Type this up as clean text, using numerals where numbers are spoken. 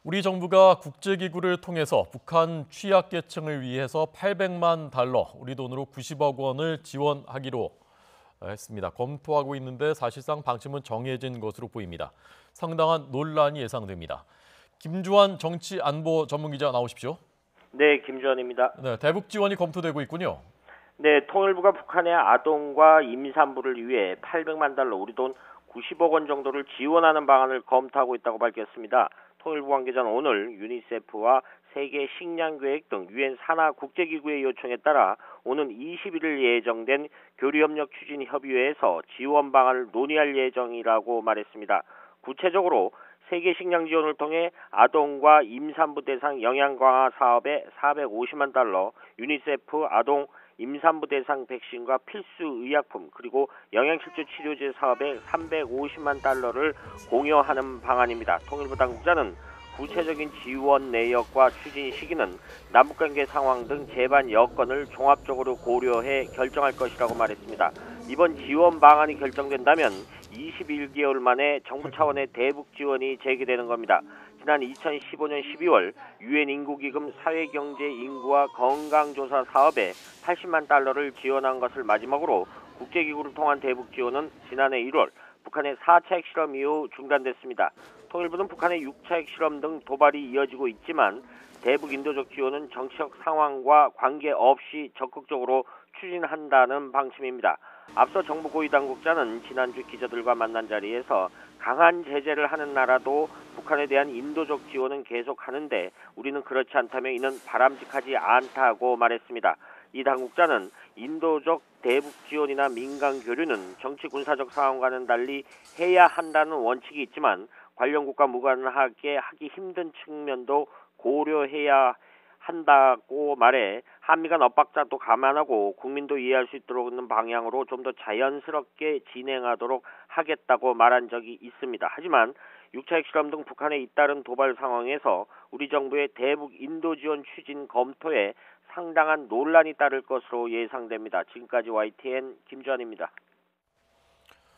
우리 정부가 국제기구를 통해서 북한 취약계층을 위해서 800만 달러, 우리 돈으로 90억 원을 지원하기로 했습니다. 검토하고 있는데 사실상 방침은 정해진 것으로 보입니다. 상당한 논란이 예상됩니다. 김주환 정치안보 전문기자 나오십시오. 네, 김주환입니다. 네, 대북 지원이 검토되고 있군요. 네, 통일부가 북한의 아동과 임산부를 위해 800만 달러, 우리 돈 90억 원 정도를 지원하는 방안을 검토하고 있다고 밝혔습니다. 통일부 관계자는 오늘 유니세프와 세계 식량계획 등 유엔 산하 국제기구의 요청에 따라 오는 21일 예정된 교류협력 추진협의회에서 지원 방안을 논의할 예정이라고 말했습니다. 구체적으로 세계 식량 지원을 통해 아동과 임산부 대상 영양 강화 사업에 450만 달러, 유니세프 아동 임산부 대상 백신과 필수 의약품 그리고 영양실조 치료제 사업에 350만 달러를 공여하는 방안입니다. 통일부 당국자는 구체적인 지원 내역과 추진 시기는 남북관계 상황 등 제반 여건을 종합적으로 고려해 결정할 것이라고 말했습니다. 이번 지원 방안이 결정된다면 21개월 만에 정부 차원의 대북 지원이 재개되는 겁니다. 지난 2015년 12월 유엔 인구기금 사회경제 인구와 건강조사 사업에 80만 달러를 지원한 것을 마지막으로 국제기구를 통한 대북 지원은 지난해 1월 북한의 4차 핵실험 이후 중단됐습니다. 통일부는 북한의 6차 핵실험 등 도발이 이어지고 있지만 대북 인도적 지원은 정치적 상황과 관계없이 적극적으로 추진한다는 방침입니다. 앞서 정부 고위 당국자는 지난주 기자들과 만난 자리에서 강한 제재를 하는 나라도 북한에 대한 인도적 지원은 계속하는데 우리는 그렇지 않다며 이는 바람직하지 않다고 말했습니다. 이 당국자는 인도적 대북 지원이나 민간 교류는 정치 군사적 상황과는 달리 해야 한다는 원칙이 있지만 관련 국가 무관하게 하기 힘든 측면도 고려해야 한다고 말해 한미 간 엇박자도 감안하고 국민도 이해할 수 있도록 하는 방향으로 좀 더 자연스럽게 진행하도록 하겠다고 말한 적이 있습니다. 하지만 6차 핵실험 등 북한에 잇따른 도발 상황에서 우리 정부의 대북 인도 지원 추진 검토에 상당한 논란이 따를 것으로 예상됩니다. 지금까지 YTN 김주환입니다.